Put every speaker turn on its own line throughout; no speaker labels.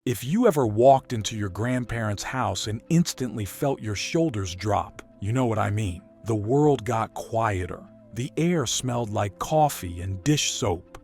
If you ever walked into your grandparents' house and instantly felt your shoulders drop, you know what I mean. The world got quieter. The air smelled like coffee and dish soap.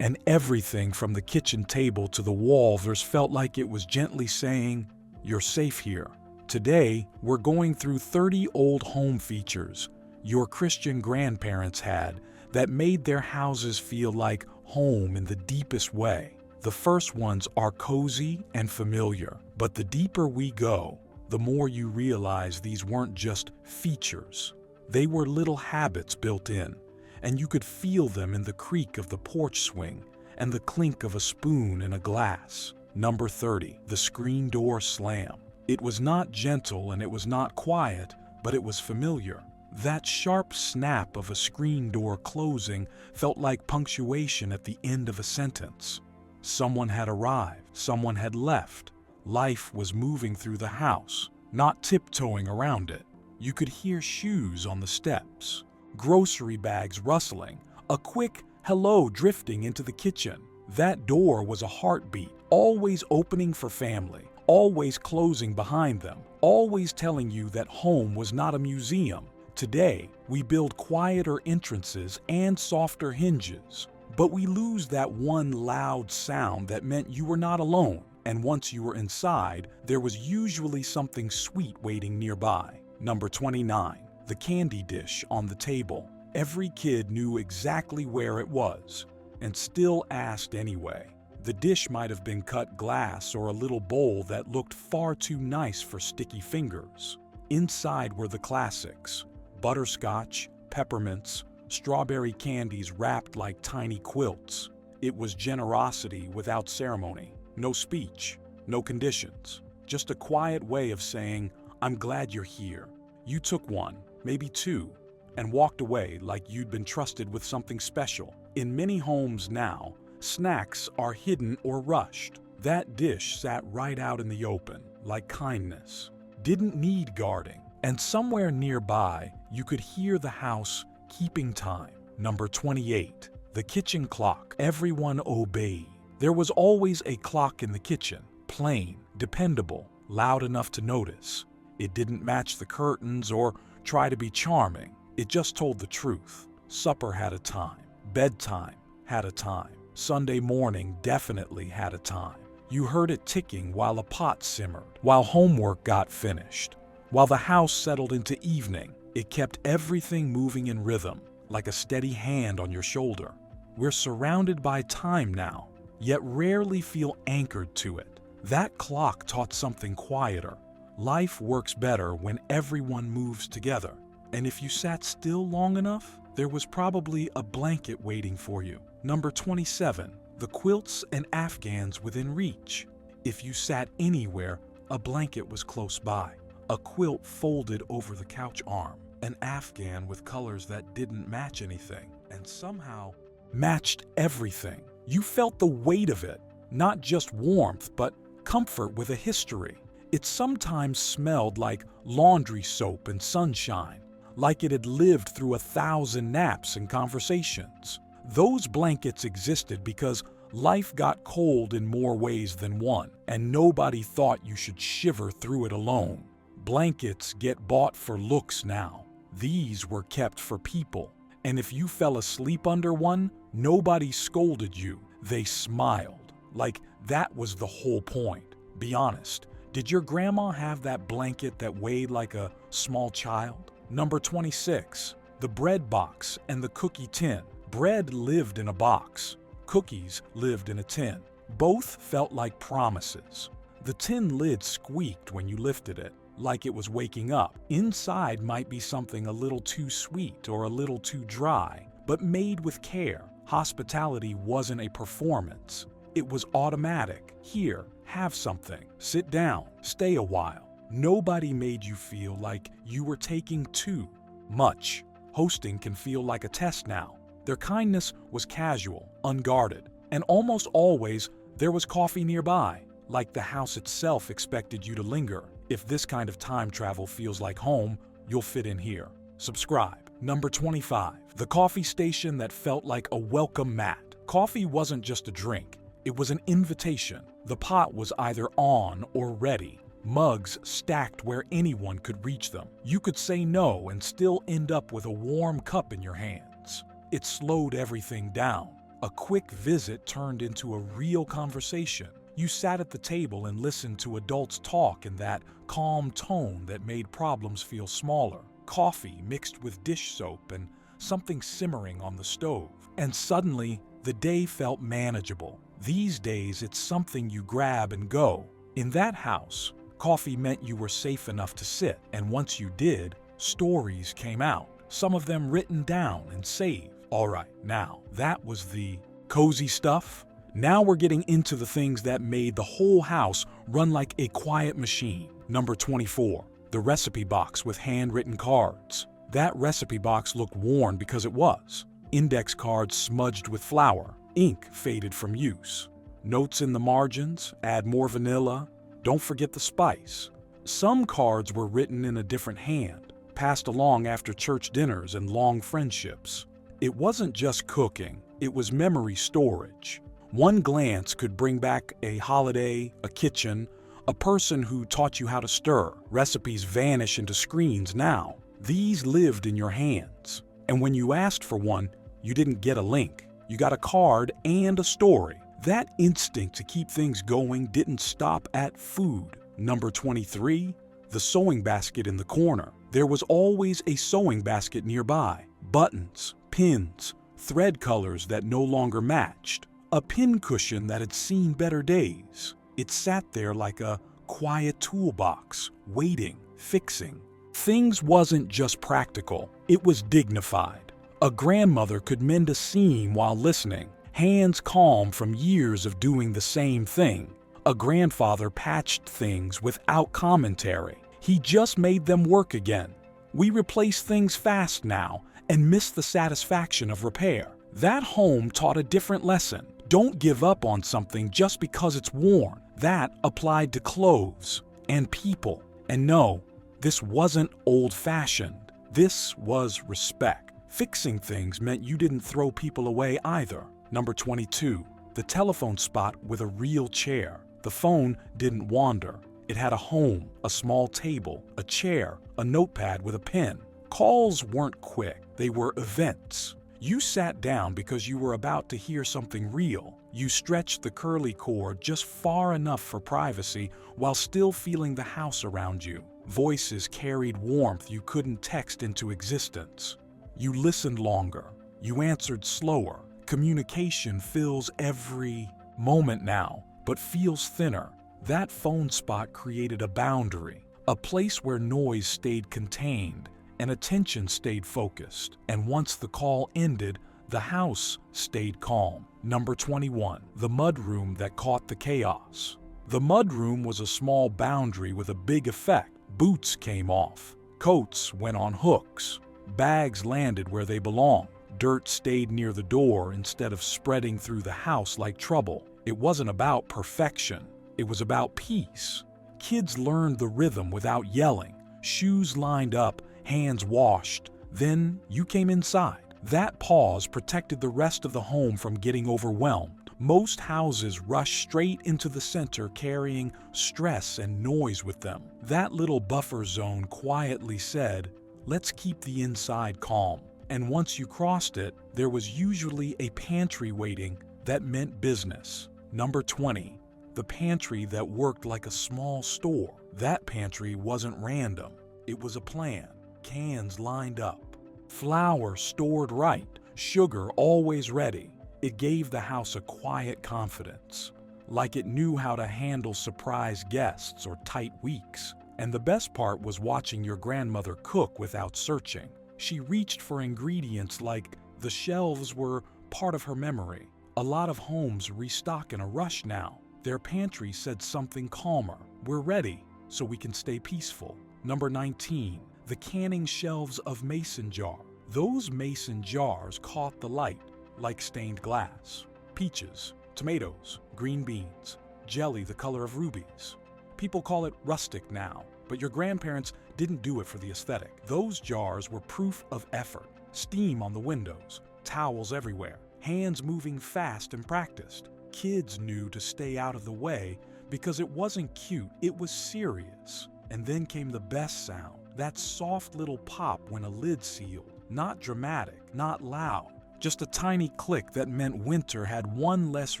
And everything from the kitchen table to the walls felt like it was gently saying, "You're safe here." Today, we're going through 30 old home features your Christian grandparents had that made their houses feel like home in the deepest way. The first ones are cozy and familiar, but the deeper we go, the more you realize these weren't just features. They were little habits built in, and you could feel them in the creak of the porch swing and the clink of a spoon in a glass. Number 30, the screen door slam. It was not gentle and it was not quiet, but it was familiar. That sharp snap of a screen door closing felt like punctuation at the end of a sentence. Someone had arrived, someone had left. Life was moving through the house, not tiptoeing around it. You could hear shoes on the steps, grocery bags rustling, a quick hello drifting into the kitchen. That door was a heartbeat, always opening for family, always closing behind them, always telling you that home was not a museum. Today, we build quieter entrances and softer hinges. But we lose that one loud sound that meant you were not alone, and once you were inside, there was usually something sweet waiting nearby. Number 29, the candy dish on the table. Every kid knew exactly where it was, and still asked anyway. The dish might have been cut glass or a little bowl that looked far too nice for sticky fingers. Inside were the classics: butterscotch, peppermints, strawberry candies wrapped like tiny quilts. It was generosity without ceremony. No speech, no conditions. Just a quiet way of saying, "I'm glad you're here." You took one, maybe two, and walked away like you'd been trusted with something special. In many homes now, snacks are hidden or rushed. That dish sat right out in the open, like kindness. Didn't need guarding. And somewhere nearby, you could hear the house keeping time. Number 28, the kitchen clock. Everyone obeyed. There was always a clock in the kitchen, plain, dependable, loud enough to notice. It didn't match the curtains or try to be charming. It just told the truth. Supper had a time. Bedtime had a time. Sunday morning definitely had a time. You heard it ticking while a pot simmered, while homework got finished, while the house settled into evening. It kept everything moving in rhythm, like a steady hand on your shoulder. We're surrounded by time now, yet rarely feel anchored to it. That clock taught something quieter. Life works better when everyone moves together. And if you sat still long enough, there was probably a blanket waiting for you. Number 27, the quilts and afghans within reach. If you sat anywhere, a blanket was close by. A quilt folded over the couch arm, an afghan with colors that didn't match anything, and somehow matched everything. You felt the weight of it, not just warmth, but comfort with a history. It sometimes smelled like laundry soap and sunshine, like it had lived through 1,000 naps and conversations. Those blankets existed because life got cold in more ways than one, and nobody thought you should shiver through it alone. Blankets get bought for looks now. These were kept for people. And if you fell asleep under one, nobody scolded you. They smiled. Like that was the whole point. Be honest, did your grandma have that blanket that weighed like a small child? Number 26, the bread box and the cookie tin. Bread lived in a box. Cookies lived in a tin. Both felt like promises. The tin lid squeaked when you lifted it, like it was waking up. Inside might be something a little too sweet or a little too dry, but made with care. Hospitality wasn't a performance. It was automatic. Here, have something. Sit down. Stay a while. Nobody made you feel like you were taking too much. Hosting can feel like a test now. Their kindness was casual, unguarded, and almost always there was coffee nearby, like the house itself expected you to linger. If this kind of time travel feels like home, you'll fit in here. Subscribe. Number 25, the coffee station that felt like a welcome mat. Coffee wasn't just a drink. It was an invitation. The pot was either on or ready. Mugs stacked where anyone could reach them. You could say no and still end up with a warm cup in your hands. It slowed everything down. A quick visit turned into a real conversation. You sat at the table and listened to adults talk in that calm tone that made problems feel smaller. Coffee mixed with dish soap and something simmering on the stove. And suddenly, the day felt manageable. These days, it's something you grab and go. In that house, coffee meant you were safe enough to sit, and once you did, stories came out, some of them written down and saved. All right, now, that was the cozy stuff. Now we're getting into the things that made the whole house run like a quiet machine. Number 24, the recipe box with handwritten cards. That recipe box looked worn because it was. Index cards smudged with flour, ink faded from use. Notes in the margins, add more vanilla, don't forget the spice. Some cards were written in a different hand, passed along after church dinners and long friendships. It wasn't just cooking, it was memory storage. One glance could bring back a holiday, a kitchen, a person who taught you how to stir. Recipes vanish into screens now. These lived in your hands. And when you asked for one, you didn't get a link. You got a card and a story. That instinct to keep things going didn't stop at food. Number 23, the sewing basket in the corner. There was always a sewing basket nearby. Buttons, pins, thread colors that no longer matched. A pin cushion that had seen better days. It sat there like a quiet toolbox, waiting, fixing. Things wasn't just practical, it was dignified. A grandmother could mend a seam while listening, hands calm from years of doing the same thing. A grandfather patched things without commentary. He just made them work again. We replace things fast now and miss the satisfaction of repair. That home taught a different lesson. Don't give up on something just because it's worn. That applied to clothes and people. And no, this wasn't old-fashioned. This was respect. Fixing things meant you didn't throw people away either. Number 22, the telephone spot with a real chair. The phone didn't wander. It had a home, a small table, a chair, a notepad with a pen. Calls weren't quick, they were events. You sat down because you were about to hear something real. You stretched the curly cord just far enough for privacy while still feeling the house around you. Voices carried warmth you couldn't text into existence. You listened longer. You answered slower. Communication fills every moment now, but feels thinner. That phone spot created a boundary, a place where noise stayed contained and attention stayed focused. And once the call ended, the house stayed calm. Number 21, the mudroom that caught the chaos. The mudroom was a small boundary with a big effect. Boots came off. Coats went on hooks. Bags landed where they belonged. Dirt stayed near the door instead of spreading through the house like trouble. It wasn't about perfection. It was about peace. Kids learned the rhythm without yelling. Shoes lined up, hands washed. Then you came inside. That pause protected the rest of the home from getting overwhelmed. Most houses rush straight into the center carrying stress and noise with them. That little buffer zone quietly said, let's keep the inside calm. And once you crossed it, there was usually a pantry waiting that meant business. Number 20, the pantry that worked like a small store. That pantry wasn't random. It was a plan. Cans lined up. Flour stored right. Sugar always ready. It gave the house a quiet confidence, like it knew how to handle surprise guests or tight weeks. And the best part was watching your grandmother cook without searching. She reached for ingredients like the shelves were part of her memory. A lot of homes restock in a rush now. Their pantry said something calmer. We're ready, so we can stay peaceful. Number 19, the canning shelves of mason jar. Those mason jars caught the light like stained glass. Peaches, tomatoes, green beans, jelly the color of rubies. People call it rustic now, but your grandparents didn't do it for the aesthetic. Those jars were proof of effort. Steam on the windows, towels everywhere, hands moving fast and practiced. kids knew to stay out of the way because it wasn't cute, it was serious. And then came the best sound, that soft little pop when a lid sealed. Not dramatic, not loud, just a tiny click that meant winter had one less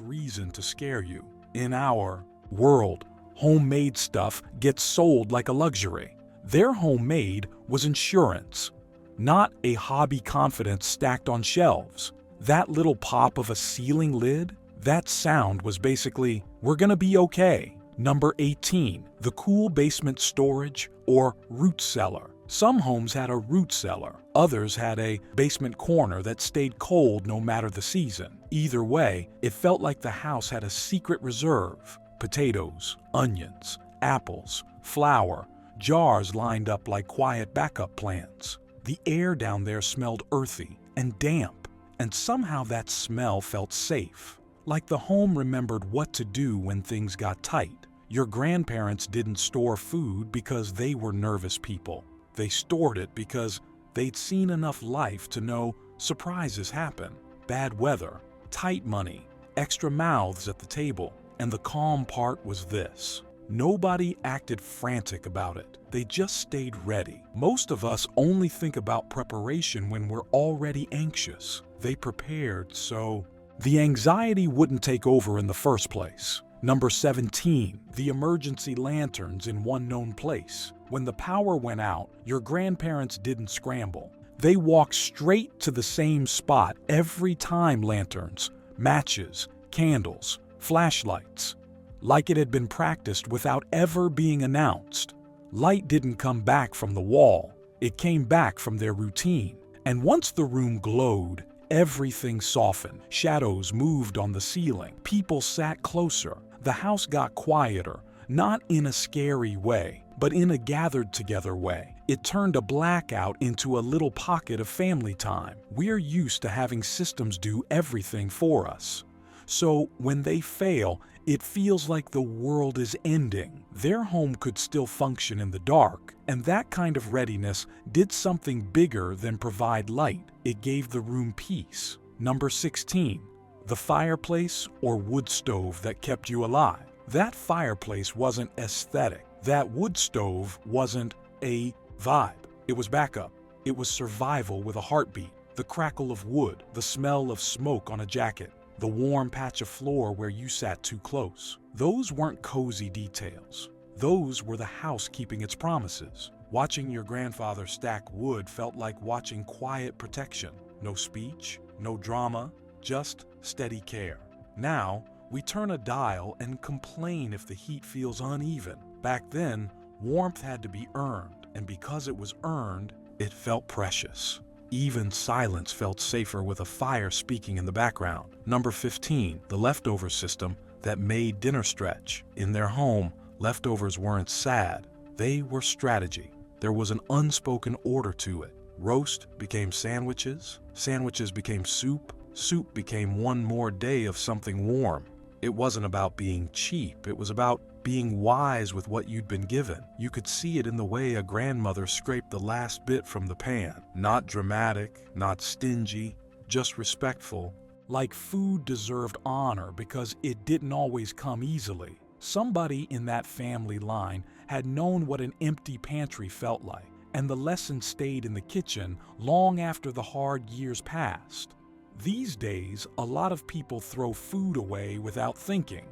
reason to scare you. In our world, homemade stuff gets sold like a luxury. Their homemade was insurance, not a hobby confidence stacked on shelves. That little pop of a ceiling lid, that sound was basically, we're gonna be okay. Number 18, the cool basement storage or root cellar. Some homes had a root cellar, others had a basement corner that stayed cold no matter the season. Either way, it felt like the house had a secret reserve. Potatoes, onions, apples, flour, jars lined up like quiet backup plans. The air down there smelled earthy and damp, and somehow that smell felt safe. Like the home remembered what to do when things got tight. Your grandparents didn't store food because they were nervous people. They stored it because they'd seen enough life to know surprises happen. Bad weather, tight money, extra mouths at the table. And the calm part was this: nobody acted frantic about it. They just stayed ready. Most of us only think about preparation when we're already anxious. They prepared so the anxiety wouldn't take over in the first place. Number 17, the emergency lanterns in one known place. When the power went out, your grandparents didn't scramble. They walked straight to the same spot every time. Lanterns, matches, candles, flashlights, like it had been practiced without ever being announced. Light didn't come back from the wall, it came back from their routine. And once the room glowed, everything softened. Shadows moved on the ceiling, people sat closer, the house got quieter, not in a scary way, but in a gathered together way. It turned a blackout into a little pocket of family time. We're used to having systems do everything for us. So when they fail, it feels like the world is ending. Their home could still function in the dark, and that kind of readiness did something bigger than provide light. It gave the room peace. Number 16, the fireplace or wood stove that kept you alive. That fireplace wasn't aesthetic. That wood stove wasn't a vibe. It was backup. It was survival with a heartbeat. The crackle of wood, the smell of smoke on a jacket, the warm patch of floor where you sat too close. Those weren't cozy details. Those were the house keeping its promises. Watching your grandfather stack wood felt like watching quiet protection. No speech, no drama, just steady care. Now, we turn a dial and complain if the heat feels uneven. Back then, warmth had to be earned, and because it was earned, it felt precious. Even silence felt safer with a fire speaking in the background. Number 15, the leftover system that made dinner stretch. In their home, leftovers weren't sad, they were strategy. There was an unspoken order to it. Roast became sandwiches, sandwiches became soup, soup became one more day of something warm. It wasn't about being cheap, it was about being wise with what you'd been given. You could see it in the way a grandmother scraped the last bit from the pan. Not dramatic, not stingy, just respectful. Like food deserved honor because it didn't always come easily. Somebody in that family line had known what an empty pantry felt like, and the lesson stayed in the kitchen long after the hard years passed. These days, a lot of people throw food away without thinking.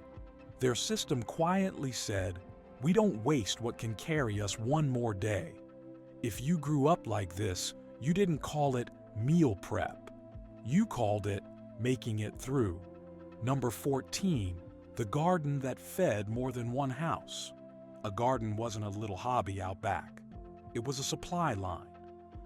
Their system quietly said, "We don't waste what can carry us one more day." If you grew up like this, you didn't call it meal prep. You called it making it through. Number 14, the garden that fed more than one house. A garden wasn't a little hobby out back. It was a supply line.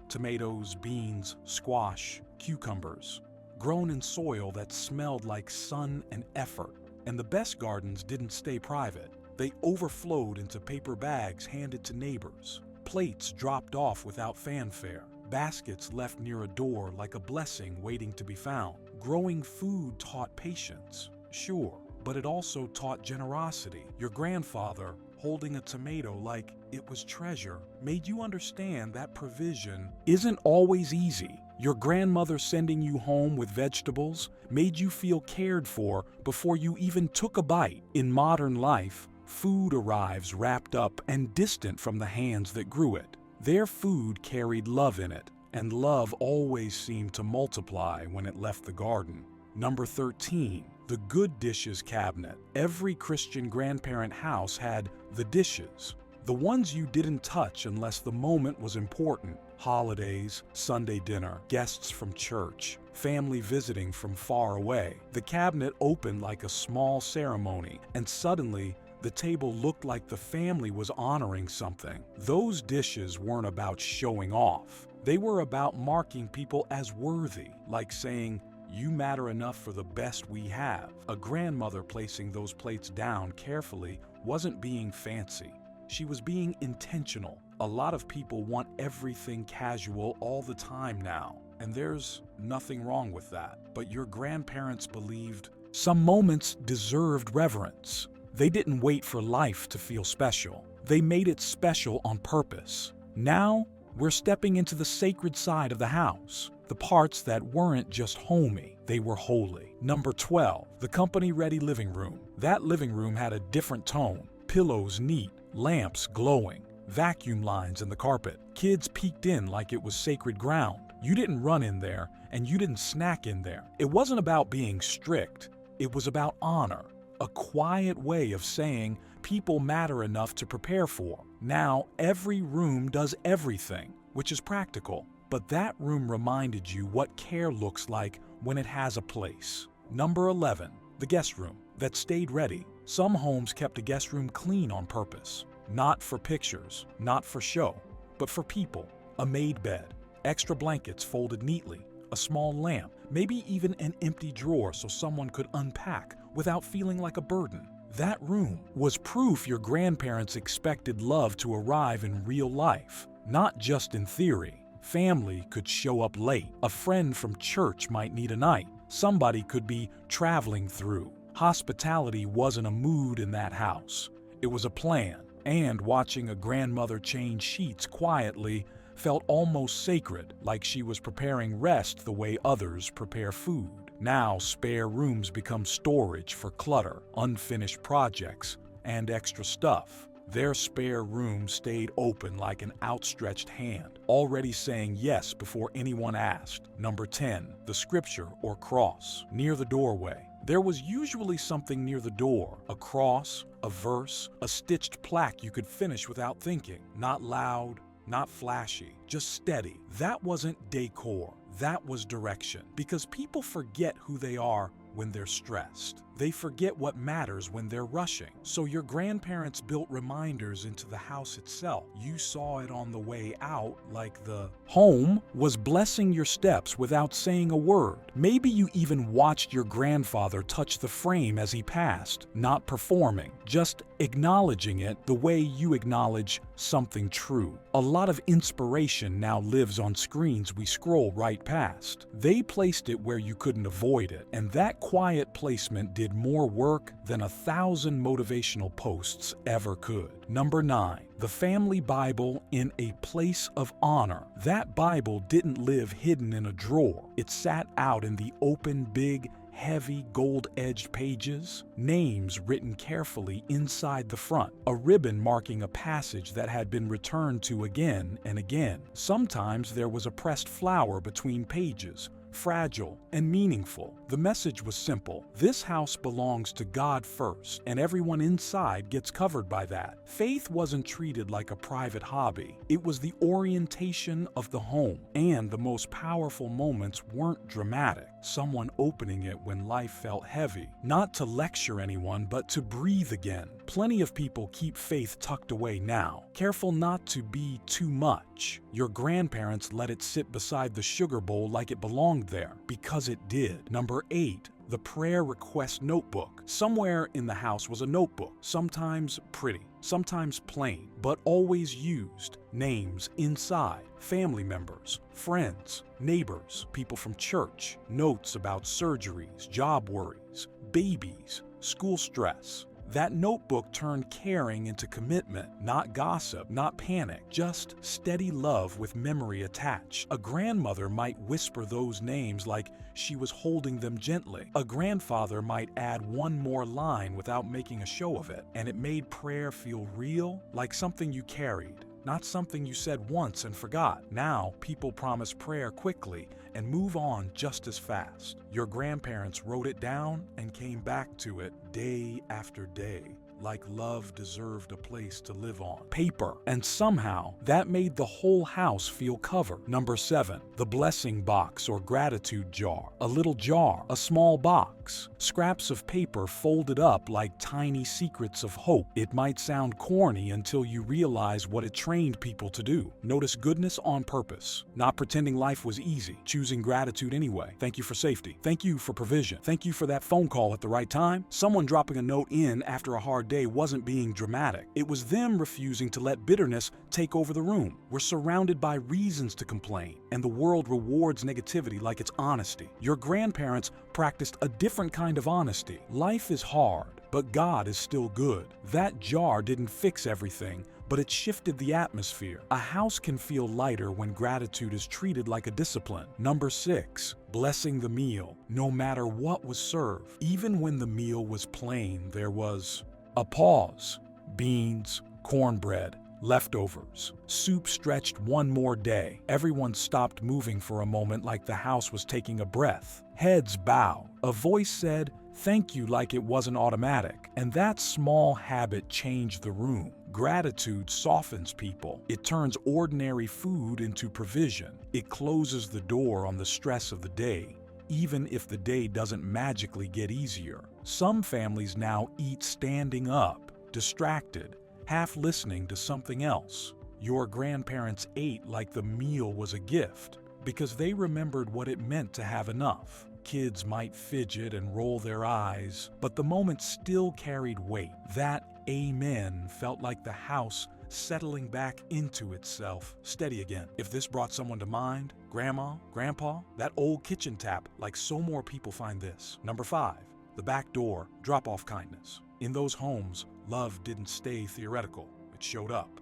Tomatoes, beans, squash, cucumbers, grown in soil that smelled like sun and effort. And the best gardens didn't stay private. They overflowed into paper bags handed to neighbors, plates dropped off without fanfare, baskets left near a door like a blessing waiting to be found. Growing food taught patience, sure, but it also taught generosity. Your grandfather, holding a tomato like it was treasure, made you understand that provision isn't always easy. Your grandmother sending you home with vegetables made you feel cared for before you even took a bite. In modern life, food arrives wrapped up and distant from the hands that grew it. Their food carried love in it, and love always seemed to multiply when it left the garden. Number 13, the good dishes cabinet. Every Christian grandparent house had the dishes. The ones you didn't touch unless the moment was important. Holidays, Sunday dinner, guests from church, family visiting from far away. The cabinet opened like a small ceremony, and suddenly the table looked like the family was honoring something. Those dishes weren't about showing off. They were about marking people as worthy, like saying, "You matter enough for the best we have." A grandmother placing those plates down carefully wasn't being fancy. She was being intentional. A lot of people want everything casual all the time now, and there's nothing wrong with that. But your grandparents believed some moments deserved reverence. They didn't wait for life to feel special. They made it special on purpose. Now, we're stepping into the sacred side of the house. The parts that weren't just homey, they were holy. Number 12, the company-ready living room. That living room had a different tone. Pillows neat, lamps glowing, vacuum lines in the carpet. Kids peeked in like it was sacred ground. You didn't run in there, and you didn't snack in there. It wasn't about being strict. It was about honor. A quiet way of saying people matter enough to prepare for. Now, every room does everything, which is practical. But that room reminded you what care looks like when it has a place. Number 11, the guest room that stayed ready. Some homes kept a guest room clean on purpose. Not for pictures, not for show, but for people. A made bed, extra blankets folded neatly, a small lamp, maybe even an empty drawer so someone could unpack without feeling like a burden. That room was proof your grandparents expected love to arrive in real life, not just in theory. Family could show up late. A friend from church might need a night. Somebody could be traveling through. Hospitality wasn't a mood in that house. It was a plan. And watching a grandmother change sheets quietly felt almost sacred, like she was preparing rest the way others prepare food. Now spare rooms become storage for clutter, unfinished projects, and extra stuff. Their spare room stayed open like an outstretched hand, already saying yes before anyone asked. Number 10, the scripture or cross. Near the doorway, there was usually something near the door. A cross, a verse, a stitched plaque you could finish without thinking. Not loud, not flashy, just steady. That wasn't decor, that was direction. Because people forget who they are when they're stressed. They forget what matters when they're rushing. So your grandparents built reminders into the house itself. You saw it on the way out, like the home was blessing your steps without saying a word. Maybe you even watched your grandfather touch the frame as he passed, not performing, just acknowledging it the way you acknowledge something true. A lot of inspiration now lives on screens we scroll right past. They placed it where you couldn't avoid it, and that quiet placement did more work than 1,000 motivational posts ever could. Number 9, the family Bible in a place of honor. That Bible didn't live hidden in a drawer. It sat out in the open, big, heavy gold-edged pages, names written carefully inside the front, a ribbon marking a passage that had been returned to again and again. Sometimes there was a pressed flower between pages, fragile and meaningful. The message was simple. This house belongs to God first, and everyone inside gets covered by that. Faith wasn't treated like a private hobby. It was the orientation of the home, and the most powerful moments weren't dramatic. Someone opening it when life felt heavy, not to lecture anyone, but to breathe again. Plenty of people keep faith tucked away now, careful not to be too much. Your grandparents let it sit beside the sugar bowl like it belonged there, because it did. Number 8, the prayer request notebook. Somewhere in the house was a notebook, sometimes pretty, sometimes plain, but always used. Names inside, family members, friends, neighbors, people from church, notes about surgeries, job worries, babies, school stress. That notebook turned caring into commitment, not gossip, not panic, just steady love with memory attached. A grandmother might whisper those names like she was holding them gently. A grandfather might add one more line without making a show of it, and it made prayer feel real, like something you carried, not something you said once and forgot. Now, people promise prayer quickly and move on just as fast. Your grandparents wrote it down and came back to it day after day, like love deserved a place to live on. Paper. And somehow, that made the whole house feel covered. Number 7, the blessing box or gratitude jar. A little jar, a small box. Scraps of paper folded up like tiny secrets of hope. It might sound corny until you realize what it trained people to do. Notice goodness on purpose, not pretending life was easy, choosing gratitude anyway. Thank you for safety. Thank you for provision. Thank you for that phone call at the right time. Someone dropping a note in after a hard day wasn't being dramatic. It was them refusing to let bitterness take over the room. We're surrounded by reasons to complain, and the world rewards negativity like it's honesty. Your grandparents practiced a different kind of honesty. Life is hard, but God is still good. That jar didn't fix everything, but it shifted the atmosphere. A house can feel lighter when gratitude is treated like a discipline. Number 6, blessing the meal, no matter what was served. Even when the meal was plain, there was a pause. Beans, cornbread, leftovers. Soup stretched one more day. Everyone stopped moving for a moment like the house was taking a breath. Heads bowed. A voice said, "Thank you," like it wasn't automatic. And that small habit changed the room. Gratitude softens people. It turns ordinary food into provision. It closes the door on the stress of the day, even if the day doesn't magically get easier. Some families now eat standing up, distracted, half listening to something else. Your grandparents ate like the meal was a gift, because they remembered what it meant to have enough. Kids might fidget and roll their eyes, but the moment still carried weight. That amen felt like the house settling back into itself, steady again. If this brought someone to mind, grandma, grandpa, that old kitchen tap, like so more people find this. Number 5, the back door, drop-off kindness. In those homes, love didn't stay theoretical, it showed up.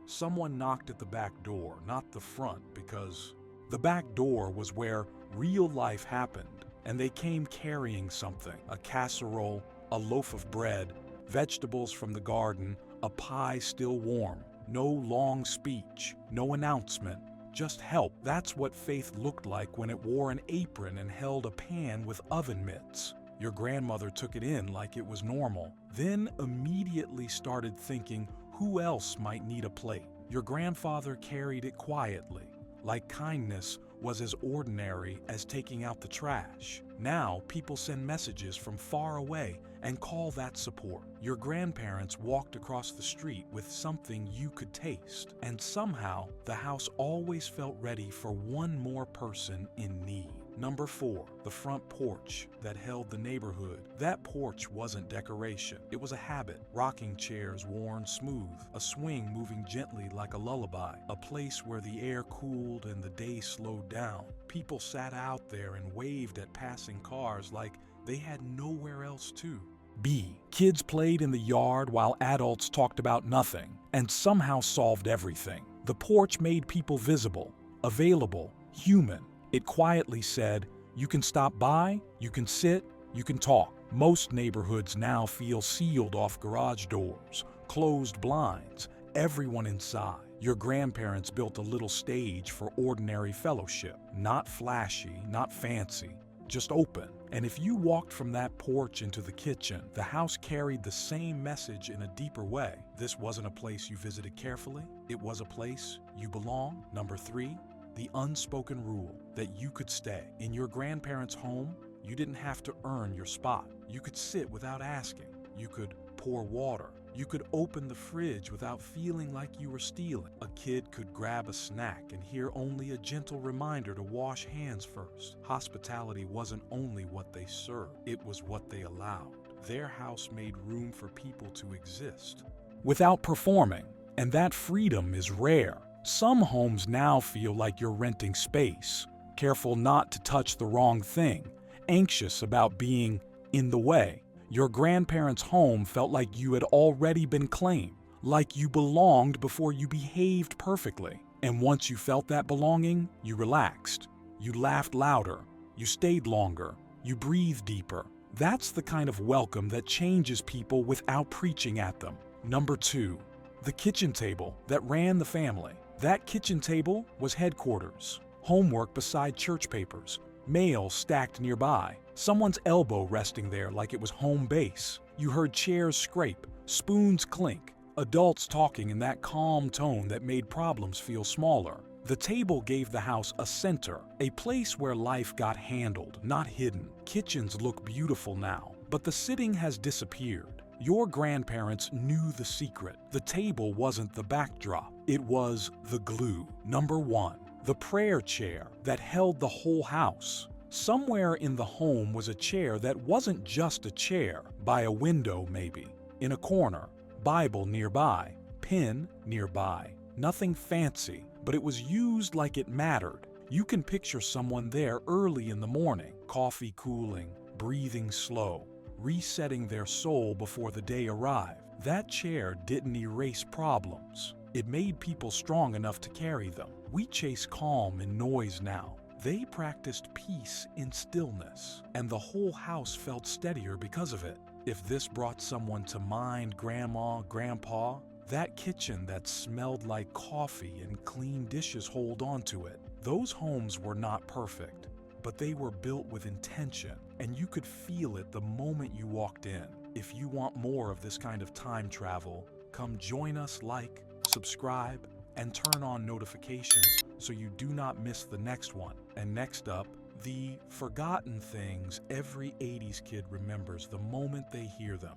Someone knocked at the back door, not the front, because the back door was where real life happened, and they came carrying something, a casserole, a loaf of bread, vegetables from the garden, a pie still warm. No long speech, no announcement, just help. That's what faith looked like when it wore an apron and held a pan with oven mitts. Your grandmother took it in like it was normal, then immediately started thinking who else might need a plate. Your grandfather carried it quietly, like kindness was as ordinary as taking out the trash. Now people send messages from far away and call that support. Your grandparents walked across the street with something you could taste, and somehow the house always felt ready for one more person in need. Number 4, the front porch that held the neighborhood. That porch wasn't decoration, it was a habit. Rocking chairs worn smooth, a swing moving gently like a lullaby, a place where the air cooled and the day slowed down. People sat out there and waved at passing cars like they had nowhere else to. B, kids played in the yard while adults talked about nothing and somehow solved everything. The porch made people visible, available, human. It quietly said, you can stop by, you can sit, you can talk. Most neighborhoods now feel sealed off garage doors, closed blinds, everyone inside. Your grandparents built a little stage for ordinary fellowship. Not flashy, not fancy, just open. And if you walked from that porch into the kitchen, the house carried the same message in a deeper way. This wasn't a place you visited carefully, it was a place you belong. Number 3, the unspoken rule that you could stay. In your grandparents' home, you didn't have to earn your spot. You could sit without asking. You could pour water. You could open the fridge without feeling like you were stealing. A kid could grab a snack and hear only a gentle reminder to wash hands first. Hospitality wasn't only what they served, it was what they allowed. Their house made room for people to exist without performing, and that freedom is rare. Some homes now feel like you're renting space, careful not to touch the wrong thing, anxious about being in the way. Your grandparents' home felt like you had already been claimed, like you belonged before you behaved perfectly. And once you felt that belonging, you relaxed. You laughed louder. You stayed longer. You breathed deeper. That's the kind of welcome that changes people without preaching at them. Number 2, the kitchen table that ran the family. That kitchen table was headquarters. Homework beside church papers. Mail stacked nearby. Someone's elbow resting there like it was home base. You heard chairs scrape, spoons clink, adults talking in that calm tone that made problems feel smaller. The table gave the house a center, a place where life got handled, not hidden. Kitchens look beautiful now, but the sitting has disappeared. Your grandparents knew the secret. The table wasn't the backdrop, it was the glue. Number 1, the prayer chair that held the whole house. Somewhere in the home was a chair that wasn't just a chair, by a window maybe. In a corner, Bible nearby, pen nearby. Nothing fancy, but it was used like it mattered. You can picture someone there early in the morning, coffee cooling, breathing slow, resetting their soul before the day arrived. That chair didn't erase problems. It made people strong enough to carry them. We chase calm in noise now. They practiced peace in stillness, and the whole house felt steadier because of it. If this brought someone to mind, grandma, grandpa, that kitchen that smelled like coffee and clean dishes hold on to it. Those homes were not perfect, but they were built with intention, and you could feel it the moment you walked in. If you want more of this kind of time travel, come join us, like, subscribe, and turn on notifications so you do not miss the next one. And next up, the forgotten things every 80s kid remembers the moment they hear them.